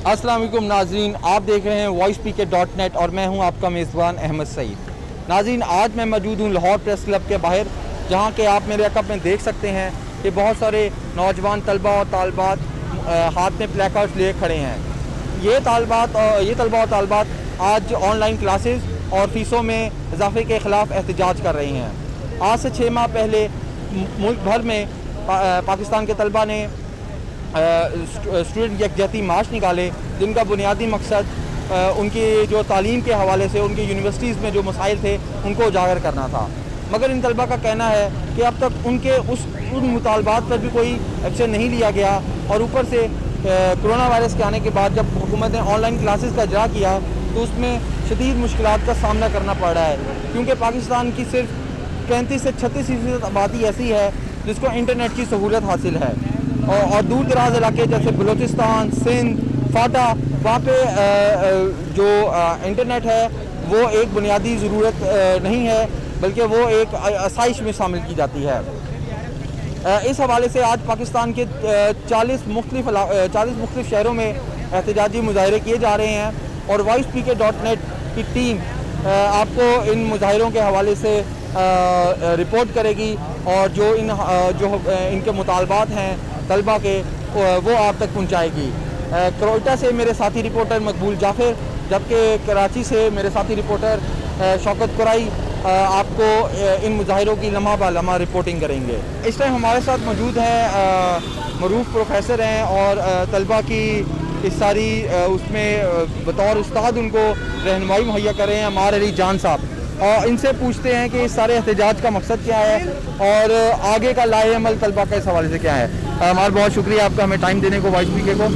अस्सलाम वालेकुम नाज़रीन, आप देख रहे हैं voicepeaker.net और मैं हूं आपका मेज़बान अहमद सईद। नाज़रीन, आज मैं मौजूद हूं लाहौर प्रेस क्लब के बाहर, जहां के आप मेरे अकब में देख सकते हैं कि बहुत सारे नौजवान तलबा और तालबात हाथ में प्लेकार्ड्स लिए खड़े हैं। ये तलबा और तालबात आज ऑनलाइन क्लासेस और फ़ीसों में इजाफे के ख़िलाफ़ एहतजाज कर रही हैं। आज से 6 माह पहले मुल्क भर में पाकिस्तान के तलबा ने स्टूडेंट यकजहती मार्च निकाले, जिनका बुनियादी मकसद उनकी जो तालीम के हवाले से उनकी यूनिवर्सिटीज़ में जो मसाइल थे उनको उजागर करना था। मगर इन तलबा का कहना है कि अब तक उनके उन मुतालबात पर भी कोई एक्शन नहीं लिया गया, और ऊपर से कोरोना वायरस के आने के बाद जब हुकूमत ने ऑनलाइन क्लासेस का इजरा किया तो उसमें शदीद मुश्किलात का सामना करना पड़ रहा है, क्योंकि पाकिस्तान की सिर्फ 35 से 36% आबादी ऐसी है जिसको इंटरनेट की सहूलत हासिल है, और दूर दराज इलाके जैसे बलूचिस्तान, सिंध, फाटा, वहाँ पे जो इंटरनेट है वो एक बुनियादी ज़रूरत नहीं है, बल्कि वो एक आसाइश में शामिल की जाती है। इस हवाले से आज पाकिस्तान के 40 मुख्तलिफ शहरों में एहतजाजी मुजाहरे किए जा रहे हैं, और voicepeaker.net की टीम आपको इन मुजाहरों के हवाले से रिपोर्ट करेगी, और जो इनके मुतालबात हैं तलबा के वो आप तक पहुंचाएगी। क्रोएटा से मेरे साथी रिपोर्टर मकबूल जाफिर, जबकि कराची से मेरे साथी रिपोर्टर शौकत कुराई आपको इन मुजाहिरों की लम्हा बा लम्हा रिपोर्टिंग करेंगे। इस टाइम हमारे साथ मौजूद हैं मरूफ प्रोफेसर हैं, और तलबा की इस सारी उसमें बतौर उस्ताद उनको रहनुमाई मुहैया कर रहे हैं अमार अली जान साहब, और इनसे पूछते हैं कि इस सारे एहतजाज का मकसद क्या है और आगे का लाए अमल तलबा का इस हवाले से क्या है। हमारा बहुत शुक्रिया आपका हमें टाइम देने को, वॉइसपीकर को।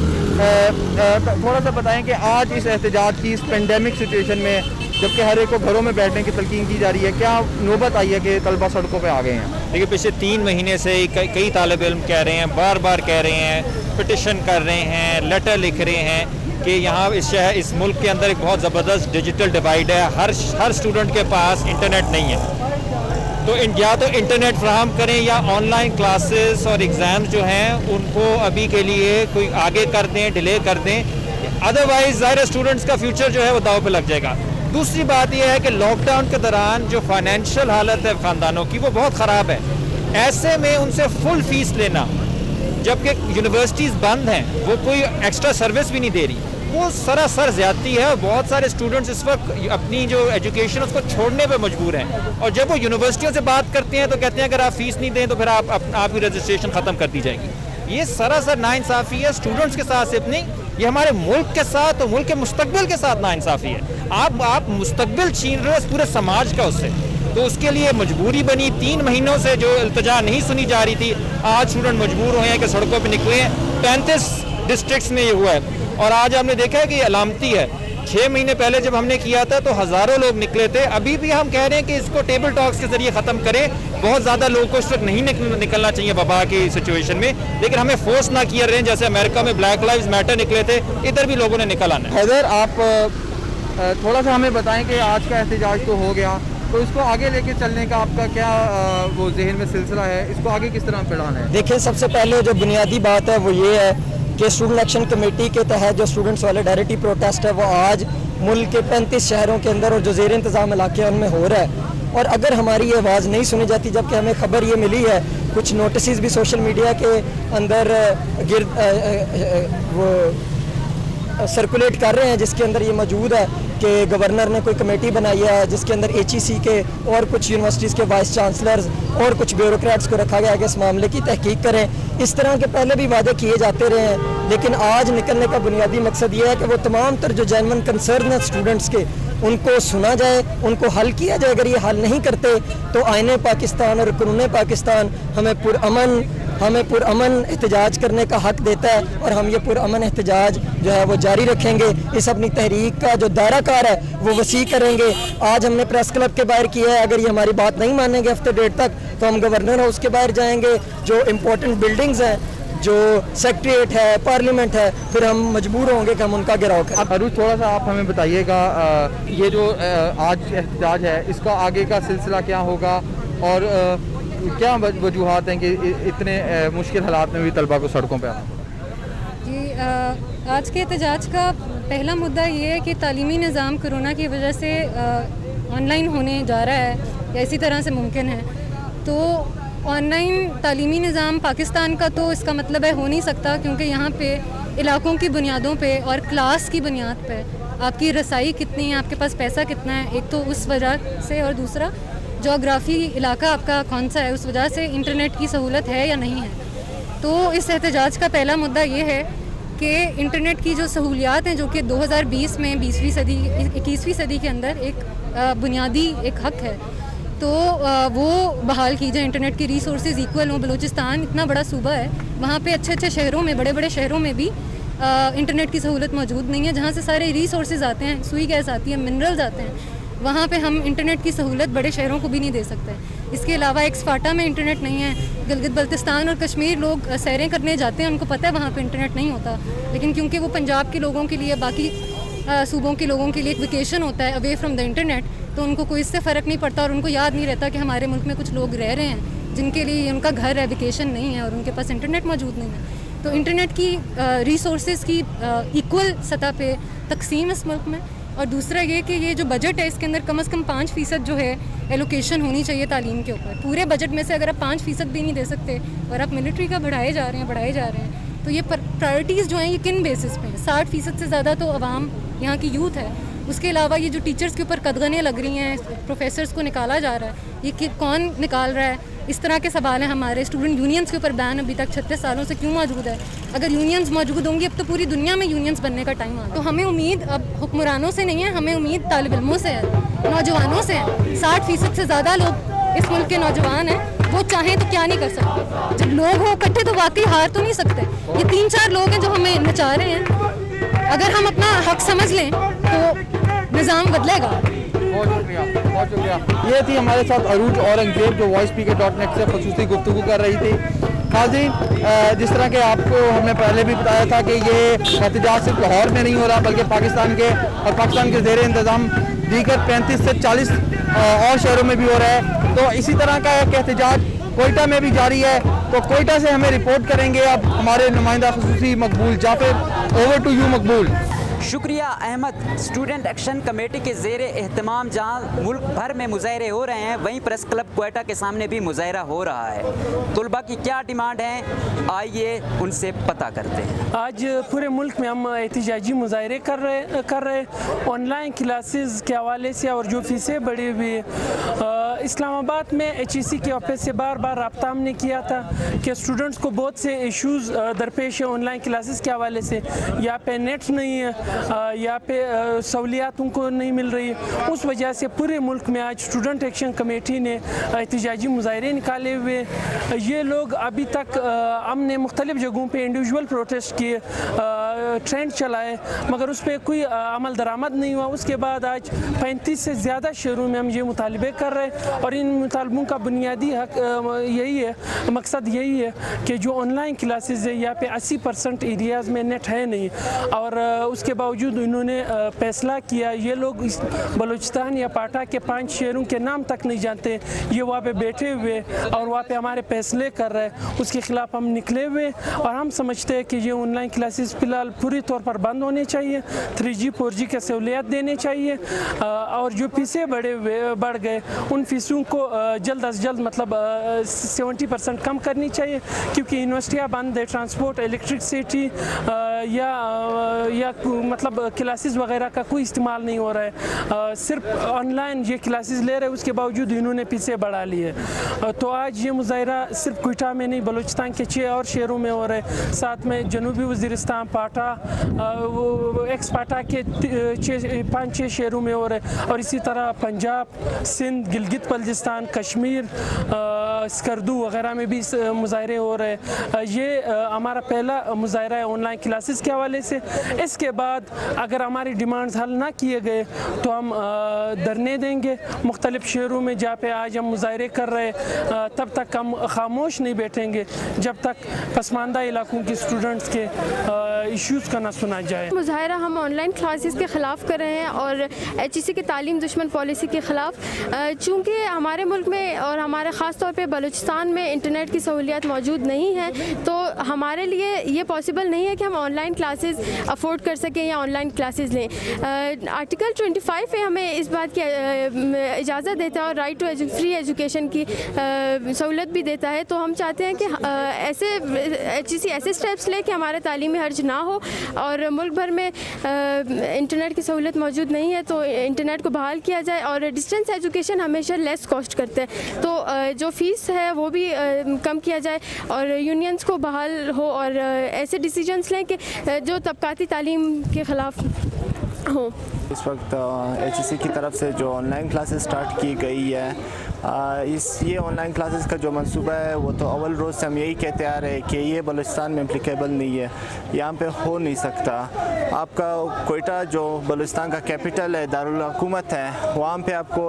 थोड़ा सा बताएं कि आज इस एहतजाज की, इस पेंडेमिक सिचुएशन में, जबकि हर एक को घरों में बैठने की तलकीन की जा रही है, क्या नौबत आई है कि तलबा सड़कों पर आ गए हैं? देखिए, पिछले 3 महीने से कई तालिब इल्म कह रहे हैं, बार बार कह रहे हैं, पिटिशन कर रहे हैं, लेटर लिख रहे हैं कि यहाँ इस मुल्क के अंदर एक बहुत ज़बरदस्त डिजिटल डिवाइड है। हर स्टूडेंट के पास इंटरनेट नहीं है, तो या तो इंटरनेट फ्राहम करें या ऑनलाइन क्लासेस और एग्ज़ाम जो हैं उनको अभी के लिए कोई आगे कर दें, डिले कर दें, अदरवाइज़ ज़ाहिर स्टूडेंट्स का फ्यूचर जो है वो दाव पे लग जाएगा। दूसरी बात यह है कि लॉकडाउन के दौरान जो फाइनेंशियल हालत है ख़ानदानों की वो बहुत ख़राब है। ऐसे में उनसे फुल फीस लेना, जबकि यूनिवर्सिटीज़ बंद हैं, वो कोई एक्स्ट्रा सर्विस भी नहीं दे रही, वो सरासर ज़्यादती है। और बहुत सारे स्टूडेंट्स इस वक्त अपनी जो एजुकेशन उसको छोड़ने पे मजबूर हैं, और जब वो यूनिवर्सिटियों से बात करते हैं तो कहते हैं अगर आप फीस नहीं दें तो फिर आपकी रजिस्ट्रेशन ख़त्म कर दी जाएगी। ये सरासर नाइंसाफ़ी है स्टूडेंट्स के साथ सिर्फ नहीं, ये हमारे मुल्क के साथ और मुल्क के मुस्तकबिल के साथ नाइंसाफ़ी है। आप मुस्तकबिल छीन रहे हो पूरे समाज का उससे, तो उसके लिए मजबूरी बनी। 3 महीनों से जो इल्तिजा नहीं सुनी जा रही थी, आज स्टूडेंट मजबूर हुए हैं कि सड़कों पे निकले हैं। 35 डिस्ट्रिक्ट्स में ये हुआ है, और आज हमने देखा है कि ये अलामती है। 6 महीने पहले जब हमने किया था तो हज़ारों लोग निकले थे। अभी भी हम कह रहे हैं कि इसको टेबल टॉक्स के ज़रिए ख़त्म करें। बहुत ज़्यादा लोगों को इस वक्त नहीं निकलना चाहिए वबा की सिचुएशन में, लेकिन हमें फोर्स ना किया रहें। जैसे अमेरिका में ब्लैक लाइव्स मैटर निकले थे, इधर भी लोगों ने निकल आना है। हैदर, आप थोड़ा सा हमें बताएं कि आज का एहतजाज तो हो गया, तो इसको आगे लेके चलने का आपका क्या वो जहन में सिलसिला है, इसको आगे किस तरह बढ़ाना है? देखिए, सबसे पहले जो बुनियादी बात है वो ये है कि स्टूडेंट एक्शन कमेटी के तहत जो स्टूडेंट सॉलिडारिटी प्रोटेस्ट है वो आज मुल्क के 35 शहरों के अंदर और जो ज़ेर इंतज़ाम इलाके हैं उनमें हो रहा है। और अगर हमारी ये आवाज़ नहीं सुनी जाती, जबकि हमें खबर ये मिली है, कुछ नोटिस भी सोशल मीडिया के अंदर वो सर्कुलेट कर रहे हैं, जिसके अंदर ये मौजूद है कि गवर्नर ने कोई कमेटी बनाई है जिसके अंदर HEC के और कुछ यूनिवर्सिटीज़ के वाइस चांसलर्स और कुछ ब्यूरोक्रेट्स को रखा गया है कि इस मामले की तहकीक करें। इस तरह के पहले भी वादे किए जाते रहे हैं, लेकिन आज निकलने का बुनियादी मकसद ये है कि वो तमाम तर जो जेन्युइन कंसर्न है स्टूडेंट्स के, उनको सुना जाए, उनको हल किया जाए। अगर ये हल नहीं करते तो आईने पाकिस्तान और कानून पाकिस्तान हमें पुरअमन एहतजाज करने का हक देता है, और हम ये पुरअमन एहतजाज जो है वो जारी रखेंगे। इस अपनी तहरीक का जो दायरा कार है वो वसी करेंगे। आज हमने प्रेस क्लब के बाहर किया है, अगर ये हमारी बात नहीं मानेंगे हफ्ते डेढ़ तक तो हम गवर्नर हाउस के बाहर जाएंगे। जो इम्पोर्टेंट बिल्डिंग्स हैं, जो सेक्रेटेरिएट है, पार्लियामेंट है, फिर हम मजबूर होंगे कि हम उनका घेराव करें। अब अरूज, थोड़ा सा आप हमें बताइएगा, ये जो आज एहतजाज है इसका आगे का सिलसिला क्या होगा, और क्या वजूहात हैं कि इतने मुश्किल हालात में भी तलबा को सड़कों पे आना? जी, آج کے احتجاج کا پہلا مدعا یہ ہے کہ تعلیمی نظام کرونا کی وجہ سے آن لائن ہونے جا رہا ہے یا اسی طرح سے ممکن ہے. تو آن لائن تعلیمی نظام پاکستان کا تو اس کا مطلب ہے ہو نہیں سکتا، کیونکہ یہاں پہ علاقوں کی بنیادوں پہ اور کلاس کی بنیاد پہ آپ کی رسائی کتنی ہے، آپ کے پاس پیسہ کتنا ہے، ایک تو اس وجہ سے، اور دوسرا جغرافی علاقہ آپ کا کون سا ہے، اس وجہ سے انٹرنیٹ کی سہولت ہے یا نہیں ہے. تو اس احتجاج کا پہلا مدعا یہ ہے کہ انٹرنیٹ کی جو سہولیات ہیں جو کہ 2020 میں 20ویں صدی 21ویں صدی کے اندر ایک بنیادی ایک حق ہے، تو وہ بحال کی جائے. انٹرنیٹ کی ریسورسز ایکول ہوں. بلوچستان اتنا بڑا صوبہ ہے، وہاں پہ اچھے اچھے شہروں میں، بڑے بڑے شہروں میں بھی انٹرنیٹ کی سہولت موجود نہیں ہے، جہاں سے سارے ریسورسز آتے ہیں، سوئی گیس آتی ہے، منرلز آتے ہیں. وہاں پہ ہم انٹرنیٹ کی سہولت بڑے شہروں کو بھی نہیں دے سکتے. اس کے علاوہ ایکسفاٹا میں انٹرنیٹ نہیں ہے. گلگت بلتستان اور کشمیر لوگ سیریں کرنے جاتے ہیں، ان کو پتہ ہے وہاں پہ انٹرنیٹ نہیں ہوتا، لیکن کیونکہ وہ پنجاب کے لوگوں کے لیے، باقی صوبوں کے لوگوں کے لیے ایک ویکیشن ہوتا ہے اوے فرام دا انٹرنیٹ، تو ان کو کوئی اس سے فرق نہیں پڑتا، اور ان کو یاد نہیں رہتا کہ ہمارے ملک میں کچھ لوگ رہ رہے ہیں جن کے لیے ان کا گھر ہے، ویکیشن نہیں ہے، اور ان کے پاس انٹرنیٹ موجود نہیں ہے. تو انٹرنیٹ کی ریسورسز کی ایکول سطح پہ تقسیم اس ملک میں. اور دوسرا یہ کہ یہ جو بجٹ ہے اس کے اندر کم از کم 5% جو ہے ایلوکیشن ہونی چاہیے تعلیم کے اوپر. پورے بجٹ میں سے اگر آپ 5% بھی نہیں دے سکتے اور آپ ملٹری کا بڑھائے جا رہے ہیں تو یہ پرائرٹیز جو ہیں یہ کن بیسس پہ ہیں؟ 60% سے زیادہ تو عوام یہاں کی یوتھ ہے. اس کے علاوہ یہ جو ٹیچرز کے اوپر قدغنیں لگ رہی ہیں، پروفیسرز کو نکالا جا رہا ہے، یہ کون نکال رہا ہے؟ اس طرح کے سوال ہیں. ہمارے اسٹوڈنٹ یونینز کے اوپر بین ابھی تک 36 سالوں سے کیوں موجود ہے؟ اگر یونینز موجود ہوں گی، اب تو پوری دنیا میں یونینز بننے کا ٹائم آ گیا. تو ہمیں امید اب حکمرانوں سے نہیں ہے، ہمیں امید طالب علموں سے ہے، نوجوانوں سے ہے. 60% سے زیادہ لوگ اس ملک کے نوجوان ہیں، وہ چاہیں تو کیا نہیں کر سکتے. جب لوگ ہو اکٹھے تو واقعی ہار تو نہیں سکتے. یہ 3-4 لوگ ہیں جو ہمیں نچا رہے ہیں. اگر ہم اپنا حق سمجھ لیں تو نظام بدلے گا. بہت شکریہ، بہت شکریہ. یہ تھی ہمارے ساتھ عروج اورنگزیب جو voicepeaker.net سے خصوصی گفتگو کر رہی تھی. قاضی، جس طرح کہ آپ کو ہم نے پہلے بھی بتایا تھا کہ یہ احتجاج صرف لاہور میں نہیں ہو رہا بلکہ پاکستان کے زیر انتظام دیگر 35 سے 40 اور شہروں میں بھی ہو رہا ہے. تو اسی طرح کا ایک احتجاج کوئٹہ میں بھی جاری ہے. تو کوئٹہ سے ہمیں رپورٹ کریں گے اب ہمارے نمائندہ خصوصی مقبول جعفر. اوور ٹو یو مقبول. شکریہ احمد. اسٹوڈنٹ ایکشن کمیٹی کے زیر اہتمام جہاں ملک بھر میں مظاہرے ہو رہے ہیں، وہیں پریس کلب کوئٹہ کے سامنے بھی مظاہرہ ہو رہا ہے. طلباء کی کیا ڈیمانڈ ہیں، آئیے ان سے پتہ کرتے ہیں. آج پورے ملک میں ہم احتجاجی مظاہرے کر رہے آن لائن کلاسز کے حوالے سے، اور جو فیسیں بڑھی ہوئی. اسلام آباد میں HEC کے آفس سے بار بار رابطہ ہم نے کیا تھا کہ اسٹوڈنٹس کو بہت سے ایشوز درپیش ہیں آن لائن کلاسز کے حوالے سے. یہاں پہ نیٹ نہیں ہے، یہاں پہ سہولیات ان کو نہیں مل رہی. اس وجہ سے پورے ملک میں آج اسٹوڈنٹ ایکشن کمیٹی نے احتجاجی مظاہرے نکالے ہوئے. یہ لوگ ابھی تک ہم نے مختلف جگہوں پہ انڈیویجول پروٹیسٹ کیے، ٹرینڈ چلائے، مگر اس پہ کوئی عمل درآمد نہیں ہوا. اس کے بعد آج 35 سے زیادہ شہروں میں ہم یہ مطالبے کر رہے ہیں، اور ان مطالبوں کا بنیادی حق یہی ہے، مقصد یہی ہے کہ جو آن لائن کلاسز ہے یہاں پہ 80% ایریاز میں نیٹ ہے نہیں، اور اس کے باوجود انہوں نے فیصلہ کیا. یہ لوگ بلوچستان یا پاٹا کے 5 شہروں کے نام تک نہیں جانتے، یہ وہاں پہ بیٹھے ہوئے اور وہاں پہ ہمارے فیصلے کر رہے. اس کے خلاف ہم نکلے ہوئے، اور ہم سمجھتے ہیں کہ یہ آن لائن کلاسز فی الحال پوری طور پر بند ہونے چاہیے. 3G 4G کے سہولیات دینے چاہیے، اور جو فیسیں بڑھ گئے ان فیسوں کو جلد از جلد مطلب 70% کم کرنی چاہیے، کیونکہ یونیورسٹیاں بند ہے، ٹرانسپورٹ، الیکٹرکسٹی یا مطلب کلاسز وغیرہ کا کوئی استعمال نہیں ہو رہا ہے. صرف آن لائن یہ کلاسز لے رہے، اس کے باوجود انہوں نے فیسیں بڑھا لی ہے. تو آج یہ مظاہرہ صرف کوئٹہ میں نہیں، بلوچستان کے 6 اور شہروں میں ہو رہے، ساتھ میں جنوبی وزیرستان، پاٹا، ایکس پاٹا کے 5-6 شہروں میں ہو رہے، اور اسی طرح پنجاب، سندھ، گلگت بلتستان، کشمیر، اسکردو وغیرہ میں بھی مظاہرے ہو رہے. یہ ہمارا پہلا مظاہرہ ہے آن لائن کلاسز کے حوالے سے. اس इसके बाद अगर हमारी डिमांड्स हल ना किए गए तो हम धरने देंगे मुख्तलिफ शहरों में जहाँ पे आज हम मुजाहरे कर रहे हैं। तब तक हम खामोश नहीं बैठेंगे जब तक पसमानदा इलाकों के स्टूडेंट्स के इश्यूज़ का ना सुना जाए। मुजाहरा हम ऑनलाइन क्लासेस के ख़िलाफ़ कर रहे हैं और HEC की तालीम दुश्मन पॉलिसी के ख़िलाफ़। चूँकि हमारे मुल्क में और हमारे ख़ास तौर पे बलूचिस्तान में इंटरनेट की सहूलियत मौजूद नहीं है, तो हमारे लिए ये पॉसिबल नहीं है कि हम ऑनलाइन क्लासेस अफोर्ड कर सकें या ऑनलाइन क्लासेस लें। आर्टिकल 25 में हमें इस बात की इजाज़त देता है और राइट टू फ्री एजुकेशन की सहूलत भी देता है। तो हम चाहते हैं कि ऐसे HEC ऐसे स्टेप्स ले कि हमारे तालीमी हर्ज ना हो, और मुल्क भर में इंटरनेट की सहूलत मौजूद नहीं है तो इंटरनेट को बहाल किया जाए। और डिस्टेंस एजुकेशन हमेशा लेस कॉस्ट करते हैं, तो जो फ़ीस है वो भी कम किया जाए और यूनियंस को बहाल हो और ऐसे डिसीजंस लें कि जो तबकाती तालीम के ख़िलाफ़ हो। इस वक्त HEC की तरफ से जो ऑनलाइन क्लासेस स्टार्ट की गई है, ये ऑनलाइन क्लासेस का जो मंसूबा है वो तो अव्वल रोज़ से हम यही कहते आ रहे हैं कि ये बलूचिस्तान में एप्लीकेबल नहीं है, यहाँ पे हो नहीं सकता। आपका कोयटा जो बलूचिस्तान का कैपिटल है, दारुल हुकूमत है, वहाँ पे आपको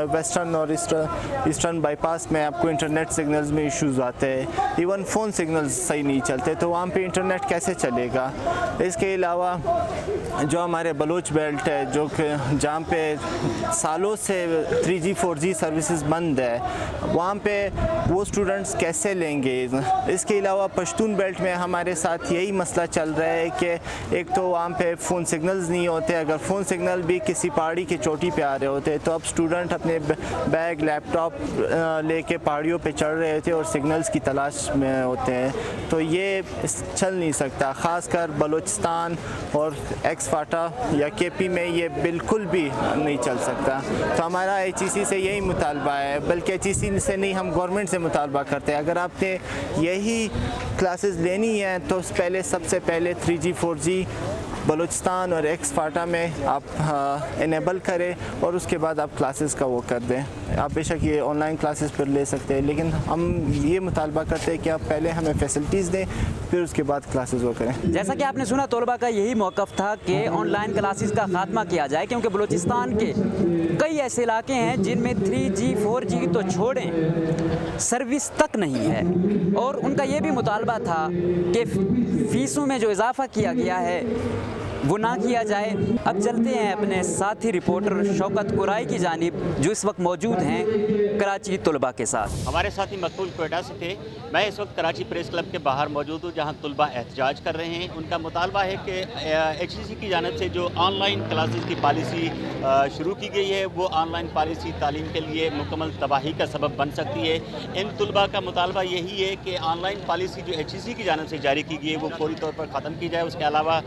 वेस्टर्न और ईस्टर्न बाईपास में आपको इंटरनेट सिग्नल्स में इश्यूज़ आते हैं, इवन फ़ोन सिग्नल्स सही नहीं चलते, तो वहाँ पे इंटरनेट कैसे चलेगा। इसके अलावा जो हमारे बलोच बेल्ट है, जो जहाँ पे सालों से 3G 4G सर्विसेज बंद है, वहाँ पे वो स्टूडेंट्स कैसे लेंगे। इसके अलावा पश्तून बेल्ट में हमारे साथ यही मसला चल रहा है कि एक तो वहाँ पे फ़ोन सिग्नल्स नहीं होते, अगर फ़ोन सिग्नल भी किसी पहाड़ी की चोटी पे आ रहे होते तो अब स्टूडेंट अपने बैग लैपटॉप लेके पहाड़ियों पे चढ़ रहे होते और सिग्नल्स की तलाश में होते हैं। तो ये चल नहीं सकता, ख़ासकर बलूचिस्तान और एक्स-फाटा या KP में ये बिल्कुल भी नहीं चल सकता। तो हमारा HEC से यही मुतालबा है, बल्कि HEC से नहीं, हम गवर्नमेंट से मुतालबा करते हैं, अगर आपने यही क्लासेस लेनी है तो सबसे पहले 3G 4G बलूचिस्तान और एक्स-फाटा में आप इनेबल करें और उसके बाद आप क्लासेस का वो कर दें। आप बेशक ये ऑनलाइन क्लासेस पर ले सकते हैं, लेकिन हम ये मुतालबा करते हैं कि आप पहले हमें फैसिलिटीज़ दें, फिर उसके बाद क्लासेस वो करें। जैसा कि आपने सुना, तलबा का यही मौक़िफ़ था कि ऑनलाइन क्लासेस का ख़ात्मा किया जाए, क्योंकि बलूचिस्तान के कई ऐसे इलाके हैं जिनमें 3G 4G तो छोड़ें, सर्विस तक नहीं है। और उनका ये भी मुतालबा था कि फ़ीसों में जो इजाफ़ा किया गया है वो ना किया जाए। अब चलते हैं अपने साथी रिपोर्टर शौकत कुराई की जानिब, जो इस वक्त मौजूद हैं कराची तलबा के साथ। हमारे साथी मकबूल कोयटा से थे। मैं इस वक्त कराची प्रेस क्लब के बाहर मौजूद हूँ, जहाँ तलबा एहतजाज कर रहे हैं। उनका मुतालबा है कि HEC की जानिब से जो ऑनलाइन क्लासेस की पॉलिसी शुरू की गई है, वो ऑनलाइन पॉलिसी तालीम के लिए मुकम्मल तबाही का सबब बन सकती है। इन तलबा का मुतालबा यही है कि ऑनलाइन पॉलिसी जो HEC की जानिब से जारी की गई है वो फौरी तौर पर ख़त्म की जाए। उसके अलावा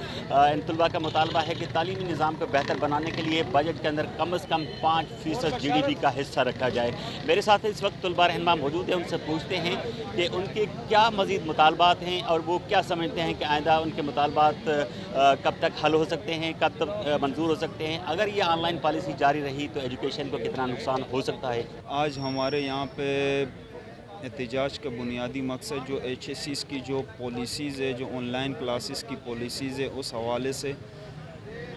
इन तलबा का मुतालबा है कि तालीमी निज़ाम को बेहतर बनाने के लिए बजट के अंदर कम से कम 5% GDP का हिस्सा रखा जाए। मेरे साथ इस वक्त तलबा रहनुमा मौजूद हैं, उनसे पूछते हैं कि उनके क्या मज़ीद मुतालबात हैं और वो क्या समझते हैं कि आइंदा उनके मुतालबात कब तक हल हो सकते हैं, कब तक मंजूर हो सकते हैं। अगर ये ऑनलाइन पॉलिसी जारी रही तो एजुकेशन को कितना नुकसान हो सकता है। आज हमारे यहाँ पे एहतजाज का बुनियादी मकसद जो HEC की जो पॉलिसीज़ है, जो ऑनलाइन क्लासेस की पॉलिसीज़ है, उस हवाले से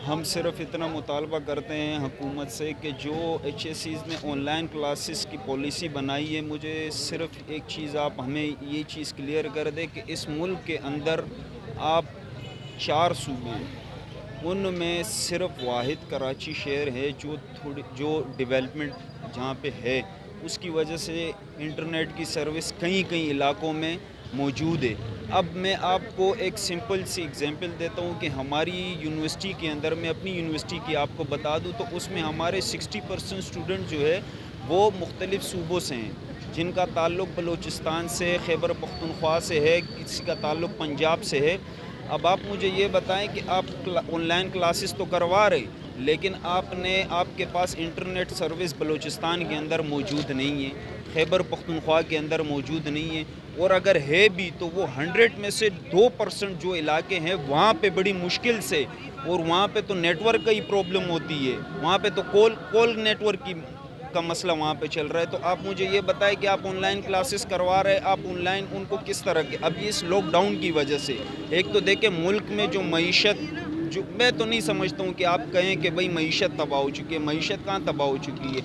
हम सिर्फ इतना मुतालबा करते हैं हुकूमत से कि जो HEC ने ऑनलाइन क्लासेस की पॉलिसी बनाई है, मुझे सिर्फ एक चीज़ आप हमें ये चीज़ क्लियर कर दें कि इस मुल्क के अंदर आप 4 सूबे, उनमें सिर्फ वाहिद कराची शहर है जो डेवलपमेंट जहाँ पे है, उसकी वजह से इंटरनेट की सर्विस कई इलाकों में मौजूद है। अब मैं आपको एक सिंपल सी एग्जांपल देता हूँ कि हमारी यूनिवर्सिटी के अंदर, मैं अपनी यूनिवर्सिटी की आपको बता दूँ तो उसमें हमारे 60% स्टूडेंट जो है वो मुख्तलिफ़ सूबों से हैं, जिनका ताल्लुक़ बलूचिस्तान से, खैबर पख्तूनख्वा से है, किसी का ताल्लुक़ पंजाब से है। अब आप मुझे ये बताएं कि आप ऑनलाइन क्लासेस तो करवा रहे, लेकिन आपके पास इंटरनेट सर्विस बलूचिस्तान के अंदर मौजूद नहीं है, खैबर पख्तूनख्वा के अंदर मौजूद नहीं है, और अगर है भी तो वो 100 में से 2% जो इलाके हैं वहाँ पे बड़ी मुश्किल से, और वहाँ पे तो नेटवर्क का ही प्रॉब्लम होती है, वहाँ पे तो कॉल नेटवर्क की اسکالرشپ کا مسئلہ وہاں پہ چل رہا ہے. تو آپ مجھے یہ بتائیں کہ آپ آن لائن کلاسز کروا رہے, آپ آن لائن ان کو کس طرح کے, اب اس لاک ڈاؤن کی وجہ سے ایک تو دیکھیں ملک میں جو معیشت, جو میں تو نہیں سمجھتا ہوں کہ آپ کہیں کہ بھئی معیشت تباہ ہو چکی ہے. معیشت کہاں تباہ ہو چکی ہے؟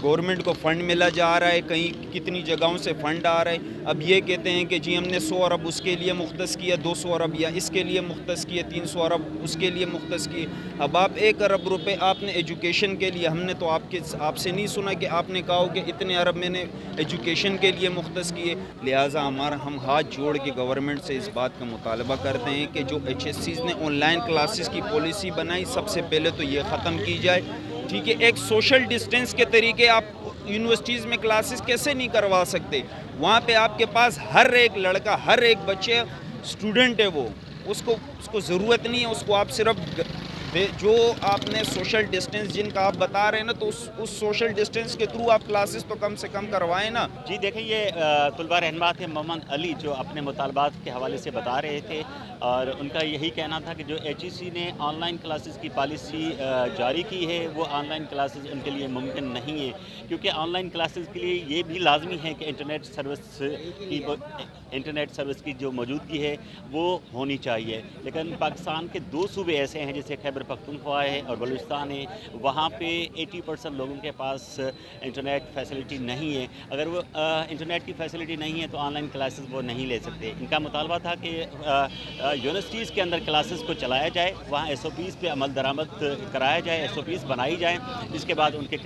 گورنمنٹ کو فنڈ ملا جا رہا ہے, کہیں کتنی جگہوں سے فنڈ آ رہا ہے. اب یہ کہتے ہیں کہ جی ہم نے 100 ارب اس کے لیے مختص کیا, 200 ارب یا اس کے لیے مختص کیے, 300 ارب اس کے لیے مختص کیے. اب آپ 1 ارب روپے آپ نے ایجوکیشن کے لیے, ہم نے تو آپ سے نہیں سنا کہ آپ نے کہا ہو کہ اتنے ارب میں نے ایجوکیشن کے لیے مختص کیے. لہٰذا ہم ہاتھ جوڑ کے گورنمنٹ سے اس بات کا مطالبہ کرتے ہیں کہ جو HSCs نے آن لائن کلاسز کی پالیسی بنائی, سب سے پہلے تو یہ ختم کی جائے. ٹھیک ہے, ایک سوشل ڈسٹینس کے طریقے آپ یونیورسٹیز میں کلاسز کیسے نہیں کروا سکتے؟ وہاں پہ آپ کے پاس ہر ایک لڑکا, ہر ایک بچے اسٹوڈنٹ ہے, وہ اس کو ضرورت نہیں ہے, اس کو آپ صرف جو آپ نے سوشل ڈسٹینس جن کا آپ بتا رہے ہیں نا, تو اس سوشل ڈسٹینس کے تھرو آپ کلاسز تو کم سے کم کروائیں نا. جی دیکھیں, یہ طلبہ رہنما تھے محمد علی, جو اپنے مطالبات کے حوالے سے بتا رہے تھے, اور ان کا یہی کہنا تھا کہ جو HEC نے آن لائن کلاسز کی پالیسی جاری کی ہے, وہ آن لائن کلاسز ان کے لیے ممکن نہیں ہے, کیونکہ آن لائن کلاسز کے لیے یہ بھی لازمی ہے کہ انٹرنیٹ سروس کی جو موجودگی ہے وہ ہونی چاہیے. لیکن پاکستان کے 2 صوبے ایسے ہیں جیسے خیبر پختونخوا ہے اور بلوچستان ہے, وہاں پہ 80% لوگوں کے پاس انٹرنیٹ فیسلٹی نہیں ہے. اگر وہ انٹرنیٹ کی فیسلٹی نہیں ہے تو آن لائن کلاسز وہ نہیں لے سکتے. ان کا مطالبہ تھا کہ یونیورسٹیز کے اندر کلاسز کو چلایا جائے, وہاں SOPs پہ عمل درآمد کرایا جائے, SOPs بنائی جائیں, جس کے بعد ان کے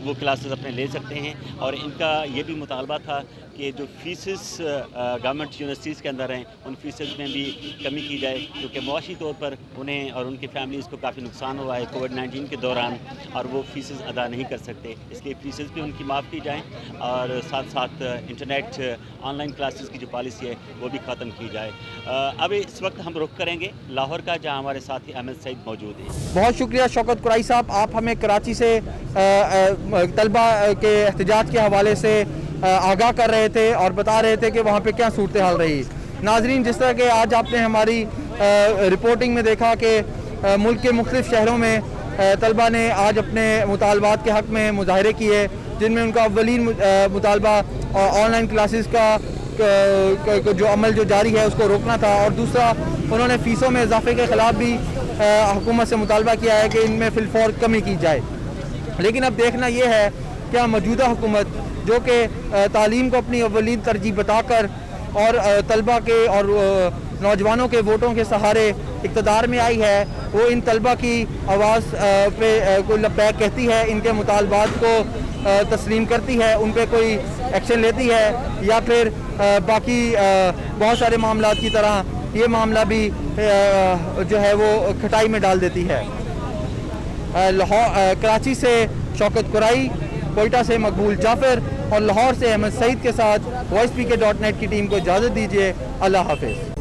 وہ کلاسز اپنے لے سکتے ہیں. اور ان کا یہ بھی مطالبہ تھا کہ جو فیسز گورنمنٹ یونیورسٹیز کے اندر ہیں, ان فیسز میں بھی کمی کی جائے, کیونکہ معاشی طور پر انہیں اور ان کی فیملیز کو کافی نقصان ہوا ہے کووڈ-19 کے دوران, اور وہ فیسز ادا نہیں کر سکتے. اس لیے فیسز بھی ان کی معاف کی جائیں, اور ساتھ ساتھ انٹرنیٹ آن لائن کلاسز کی جو پالیسی ہے وہ بھی ختم کی جائے. اب اس وقت ہم رخ کریں گے لاہور کا, جہاں ہمارے ساتھی احمد سعید موجود ہیں. بہت شکریہ شوکت قرائی صاحب, آپ ہمیں کراچی سے طلبہ کے احتجاج کے حوالے سے آگاہ کر رہے تھے اور بتا رہے تھے کہ وہاں پہ کیا صورتحال رہی. ناظرین, جس طرح کہ آج آپ نے ہماری رپورٹنگ میں دیکھا کہ ملک کے مختلف شہروں میں طلبہ نے آج اپنے مطالبات کے حق میں مظاہرے کیے, جن میں ان کا اولین مطالبہ آن لائن کلاسز کا جو عمل جو جاری ہے اس کو روکنا تھا, اور دوسرا انہوں نے فیسوں میں اضافے کے خلاف بھی حکومت سے مطالبہ کیا ہے کہ ان میں فی الفور کمی کی جائے. لیکن اب دیکھنا یہ ہے کہ موجودہ حکومت جو کہ تعلیم کو اپنی اولین ترجیح بتا کر اور طلبہ کے اور نوجوانوں کے ووٹوں کے سہارے اقتدار میں آئی ہے, وہ ان طلبہ کی آواز پہ کوئی لبیک کہتی ہے, ان کے مطالبات کو تسلیم کرتی ہے, ان پہ کوئی ایکشن لیتی ہے, یا پھر باقی بہت سارے معاملات کی طرح یہ معاملہ بھی جو ہے وہ کھٹائی میں ڈال دیتی ہے. کراچی سے شوکت قرائی, کوئٹہ سے مقبول جعفر اور لاہور سے احمد سعید کے ساتھ voicepk.net کی ٹیم کو اجازت دیجیے. اللہ حافظ.